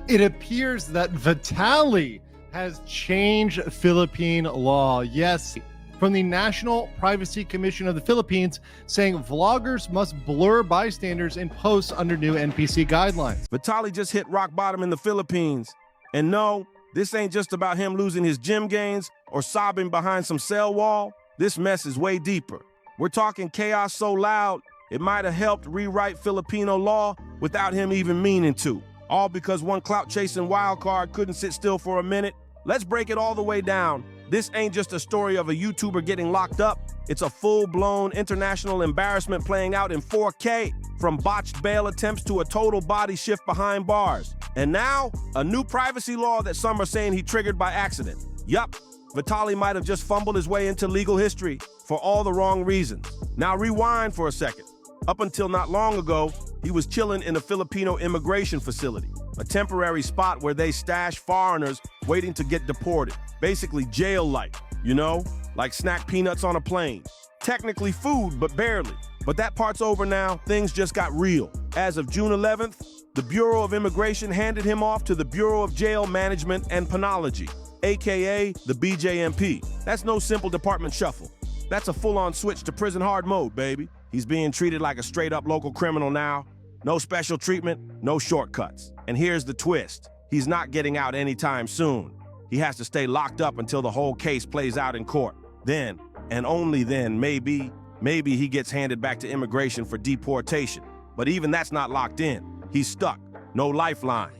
It appears that Vitaly has changed Philippine law. Yes, from the National Privacy Commission of the Philippines, saying vloggers must blur bystanders in posts under new NPC guidelines. Vitaly just hit rock bottom in the Philippines. And no, this ain't just about him losing his gym gains or sobbing behind some cell wall. This mess is way deeper. We're talking chaos so loud, it might have helped rewrite Filipino law without him even meaning to. All because one clout-chasing wildcard couldn't sit still for a minute. Let's break it all the way down. This ain't just a story of a YouTuber getting locked up. It's a full-blown international embarrassment playing out in 4K, from botched bail attempts to a total body shift behind bars. And now, a new privacy law that some are saying he triggered by accident. Yup, Vitaly might have just fumbled his way into legal history for all the wrong reasons. Now rewind for a second. Up until not long ago, he was chilling in a Filipino immigration facility, a temporary spot where they stash foreigners waiting to get deported. Basically jail-like, you know, like snack peanuts on a plane. Technically food, but barely. But that part's over now. Things just got real. As of June 11th, the Bureau of Immigration handed him off to the Bureau of Jail Management and Penology, aka the BJMP. That's no simple department shuffle. That's a full-on switch to prison hard mode, baby. He's being treated like a straight-up local criminal now. No special treatment, no shortcuts. And here's the twist. He's not getting out anytime soon. He has to stay locked up until the whole case plays out in court. Then, and only then, maybe he gets handed back to immigration for deportation. But even that's not locked in. He's stuck. No lifeline.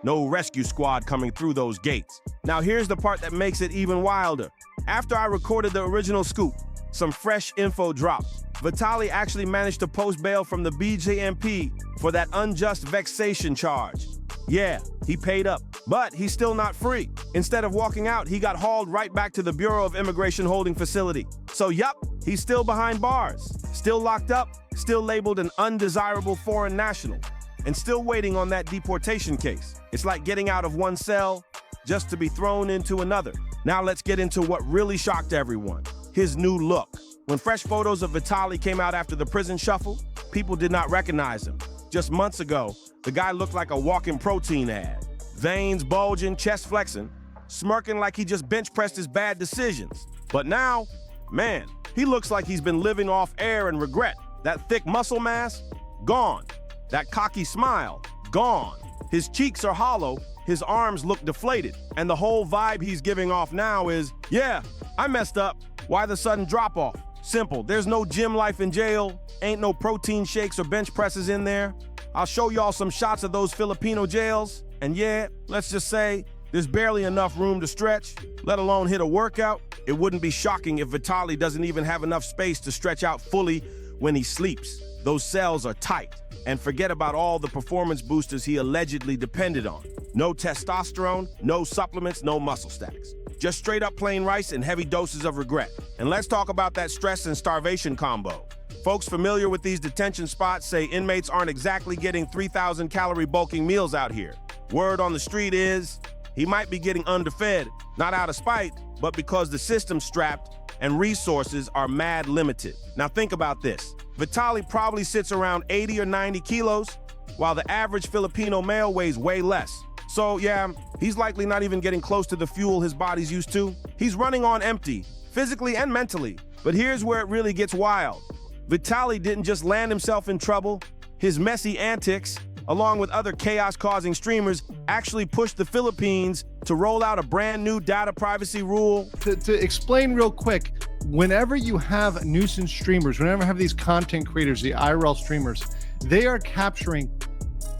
No rescue squad coming through those gates. Now here's the part that makes it even wilder. After I recorded the original scoop, some fresh info dropped. Vitaly actually managed to post bail from the BJMP for that unjust vexation charge. Yeah, he paid up, but he's still not free. Instead of walking out, he got hauled right back to the Bureau of Immigration holding facility. So yup, he's still behind bars, still locked up, still labeled an undesirable foreign national, and still waiting on that deportation case. It's like getting out of one cell just to be thrown into another. Now let's get into what really shocked everyone. His new look. When fresh photos of Vitaly came out after the prison shuffle, people did not recognize him. Just months ago, the guy looked like a walking protein ad. Veins bulging, chest flexing, smirking like he just bench pressed his bad decisions. But now, man, he looks like he's been living off air and regret. That thick muscle mass, gone. That cocky smile, gone. His cheeks are hollow, his arms look deflated, and the whole vibe he's giving off now is, yeah, I messed up. Why the sudden drop-off? Simple, there's no gym life in jail, ain't no protein shakes or bench presses in there. I'll show y'all some shots of those Filipino jails, and yeah, let's just say, there's barely enough room to stretch, let alone hit a workout. It wouldn't be shocking if Vitaly doesn't even have enough space to stretch out fully when he sleeps. Those cells are tight, and forget about all the performance boosters he allegedly depended on. No testosterone, no supplements, no muscle stacks. Just straight up plain rice and heavy doses of regret. And let's talk about that stress and starvation combo. Folks familiar with these detention spots say inmates aren't exactly getting 3,000 calorie bulking meals out here. Word on the street is he might be getting underfed, not out of spite, but because the system's strapped and resources are mad limited. Now think about this. Vitaly probably sits around 80 or 90 kilos, while the average Filipino male weighs way less. So yeah, he's likely not even getting close to the fuel his body's used to. He's running on empty, physically and mentally. But here's where it really gets wild. Vitaly didn't just land himself in trouble. His messy antics, along with other chaos-causing streamers, actually pushed the Philippines to roll out a brand new data privacy rule. To explain real quick, whenever you have nuisance streamers, whenever you have these content creators, the IRL streamers, they are capturing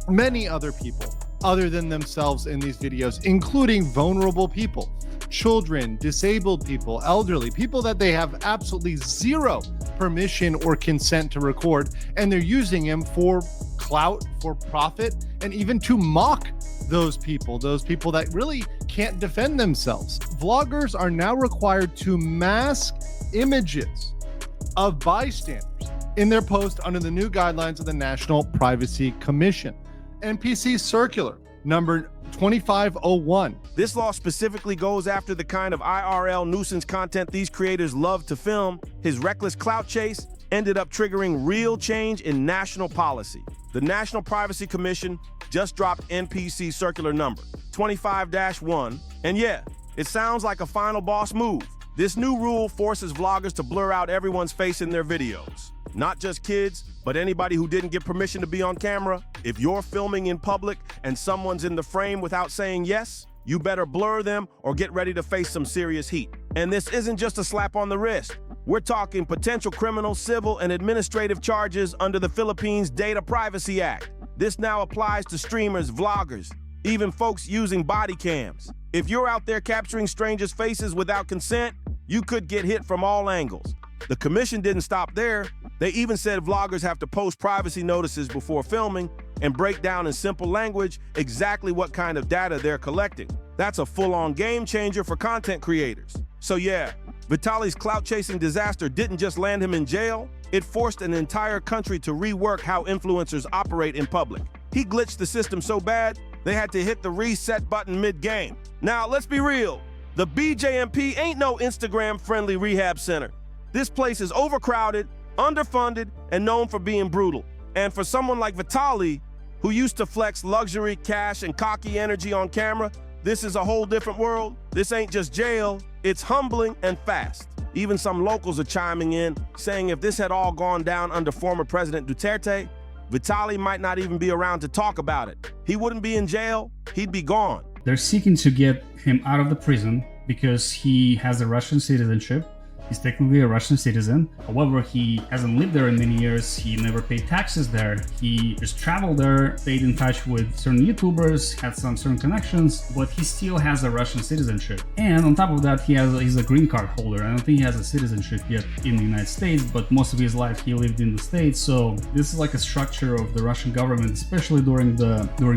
many other people other than themselves in these videos, including vulnerable people, children, disabled people, elderly, people that they have absolutely zero permission or consent to record, and they're using him for clout, for profit, and even to mock those people that really can't defend themselves. Vloggers are now required to mask images of bystanders in their post under the new guidelines of the National Privacy Commission. NPC Circular number 2501. This law specifically goes after the kind of IRL nuisance content these creators love to film. His reckless clout chase ended up triggering real change in national policy. The National Privacy Commission just dropped NPC circular number 25-1, and yeah, it sounds like a final boss move. This new rule forces vloggers to blur out everyone's face in their videos. Not just kids, but anybody who didn't get permission to be on camera. If you're filming in public and someone's in the frame without saying yes, you better blur them or get ready to face some serious heat. And this isn't just a slap on the wrist. We're talking potential criminal, civil, and administrative charges under the Philippines Data Privacy Act. This now applies to streamers, vloggers, even folks using body cams. If you're out there capturing strangers' faces without consent, you could get hit from all angles. The commission didn't stop there. They even said vloggers have to post privacy notices before filming and break down in simple language exactly what kind of data they're collecting. That's a full-on game changer for content creators. So yeah, Vitaly's clout-chasing disaster didn't just land him in jail, it forced an entire country to rework how influencers operate in public. He glitched the system so bad, they had to hit the reset button mid-game. Now, let's be real. The BJMP ain't no Instagram-friendly rehab center. This place is overcrowded, underfunded, and known for being brutal. And for someone like Vitaly, who used to flex luxury, cash, and cocky energy on camera, this is a whole different world. This ain't just jail, it's humbling and fast. Even some locals are chiming in, saying if this had all gone down under former President Duterte, Vitaly might not even be around to talk about it. He wouldn't be in jail, he'd be gone. They're seeking to get him out of the prison because he has a Russian citizenship. He's technically a Russian citizen. However, he hasn't lived there in many years. He never paid taxes there. He just traveled there, stayed in touch with certain YouTubers, had some certain connections, but he still has a Russian citizenship. And on top of that, he's a green card holder. I don't think he has a citizenship yet in the United States, but most of his life he lived in the States. So this is like a structure of the Russian government, especially during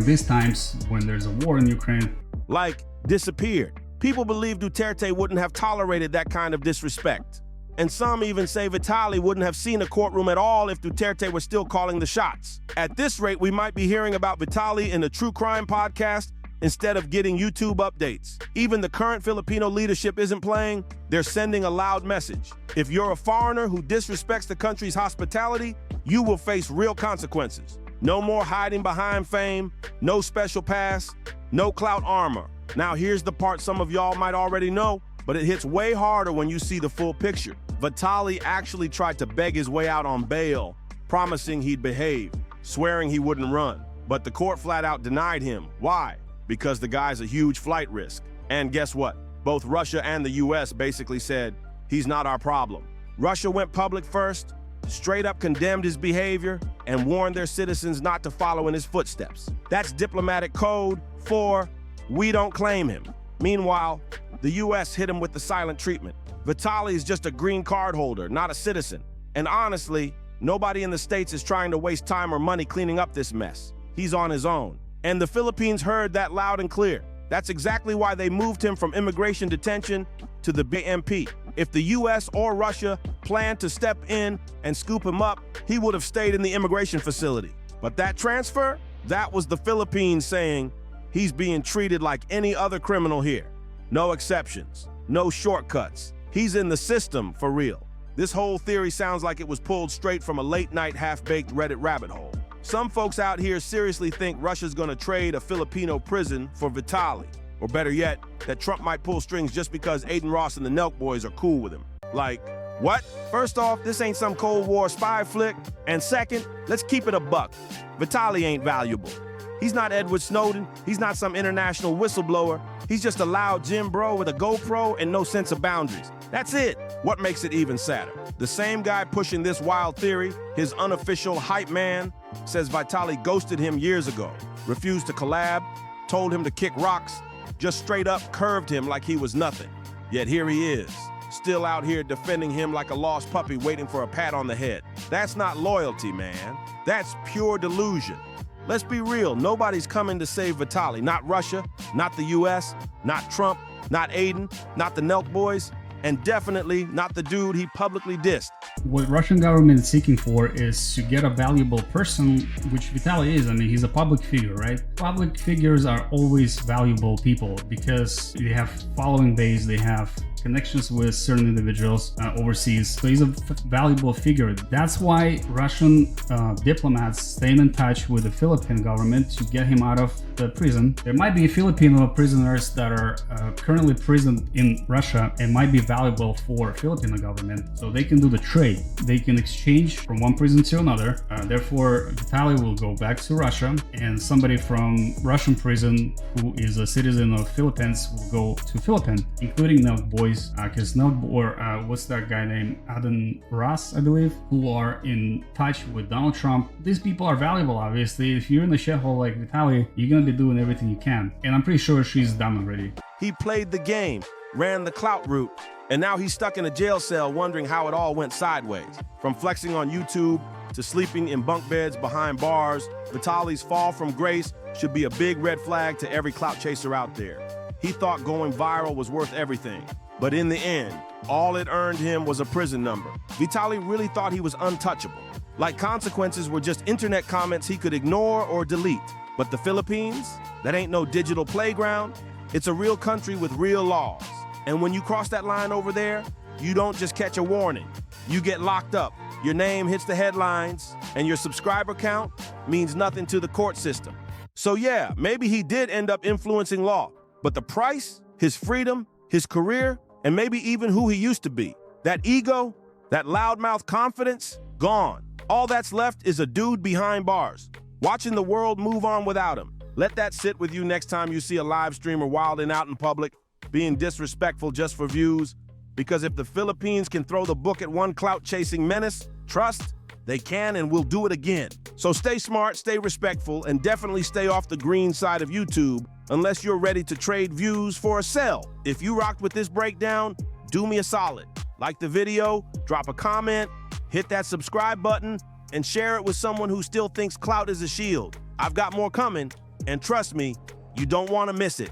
these times when there's a war in Ukraine. Like, disappeared. People believe Duterte wouldn't have tolerated that kind of disrespect. And some even say Vitaly wouldn't have seen a courtroom at all if Duterte were still calling the shots. At this rate, we might be hearing about Vitaly in a true crime podcast instead of getting YouTube updates. Even the current Filipino leadership isn't playing, they're sending a loud message. If you're a foreigner who disrespects the country's hospitality, you will face real consequences. No more hiding behind fame, no special pass, no clout armor. Now here's the part some of y'all might already know, but it hits way harder when you see the full picture. Vitaly actually tried to beg his way out on bail, promising he'd behave, swearing he wouldn't run. But the court flat out denied him. Why? Because the guy's a huge flight risk. And guess what? Both Russia and the US basically said, he's not our problem. Russia went public first, straight up condemned his behavior, and warned their citizens not to follow in his footsteps. That's diplomatic code for we don't claim him. Meanwhile, the US hit him with the silent treatment. Vitaly is just a green card holder, not a citizen. And honestly, nobody in the States is trying to waste time or money cleaning up this mess. He's on his own. And the Philippines heard that loud and clear. That's exactly why they moved him from immigration detention to the BMP. If the US or Russia planned to step in and scoop him up, he would have stayed in the immigration facility. But that transfer, that was the Philippines saying, he's being treated like any other criminal here. No exceptions, no shortcuts. He's in the system for real. This whole theory sounds like it was pulled straight from a late-night half-baked Reddit rabbit hole. Some folks out here seriously think Russia's gonna trade a Filipino prison for Vitaly. Or better yet, that Trump might pull strings just because Aiden Ross and the Nelk boys are cool with him. Like, what? First off, this ain't some Cold War spy flick. And second, let's keep it a buck. Vitaly ain't valuable. He's not Edward Snowden. He's not some international whistleblower. He's just a loud gym bro with a GoPro and no sense of boundaries. That's it. What makes it even sadder? The same guy pushing this wild theory, his unofficial hype man, says Vitaly ghosted him years ago, refused to collab, told him to kick rocks, just straight up curved him like he was nothing. Yet here he is, still out here defending him like a lost puppy waiting for a pat on the head. That's not loyalty, man. That's pure delusion. Let's be real, nobody's coming to save Vitaly. Not Russia, not the US, not Trump, not Aiden, not the Nelk boys, and definitely not the dude he publicly dissed. What Russian government is seeking for is to get a valuable person, which Vitaly is. I mean, he's a public figure, right? Public figures are always valuable people because they have following base, they have connections with certain individuals overseas. So he's a valuable figure. That's why Russian diplomats staying in touch with the Philippine government to get him out of the prison. There might be Filipino prisoners that are currently imprisoned in Russia and might be valuable for Filipino government. So they can do the trade. They can exchange from one prison to another. Therefore, Vitaly will go back to Russia, and somebody from Russian prison who is a citizen of Philippines will go to Philippines, including Milk Boys, because what's that guy named Aden Ross, I believe, who are in touch with Donald Trump. These people are valuable, obviously. If you're in a shithole like Vitaly, you're gonna be doing everything you can. And I'm pretty sure she's done already. He played the game, ran the clout route, and now he's stuck in a jail cell wondering how it all went sideways. From flexing on YouTube to sleeping in bunk beds behind bars, Vitaly's fall from grace should be a big red flag to every clout chaser out there. He thought going viral was worth everything, but in the end, all it earned him was a prison number. Vitaly really thought he was untouchable. Like consequences were just internet comments he could ignore or delete. But the Philippines, that ain't no digital playground. It's a real country with real laws. And when you cross that line over there, you don't just catch a warning. You get locked up. Your name hits the headlines, and your subscriber count means nothing to the court system. So yeah, maybe he did end up influencing law, but the price, his freedom, his career, and maybe even who he used to be, that ego, that loudmouth confidence, gone. All that's left is a dude behind bars, watching the world move on without him. Let that sit with you next time you see a live streamer wilding out in public, being disrespectful just for views. Because if the Philippines can throw the book at one clout-chasing menace, trust, they can and will do it again. So stay smart, stay respectful, and definitely stay off the green side of YouTube unless you're ready to trade views for a sell. If you rocked with this breakdown, do me a solid. Like the video, drop a comment, hit that subscribe button, and share it with someone who still thinks clout is a shield. I've got more coming, and trust me, you don't want to miss it.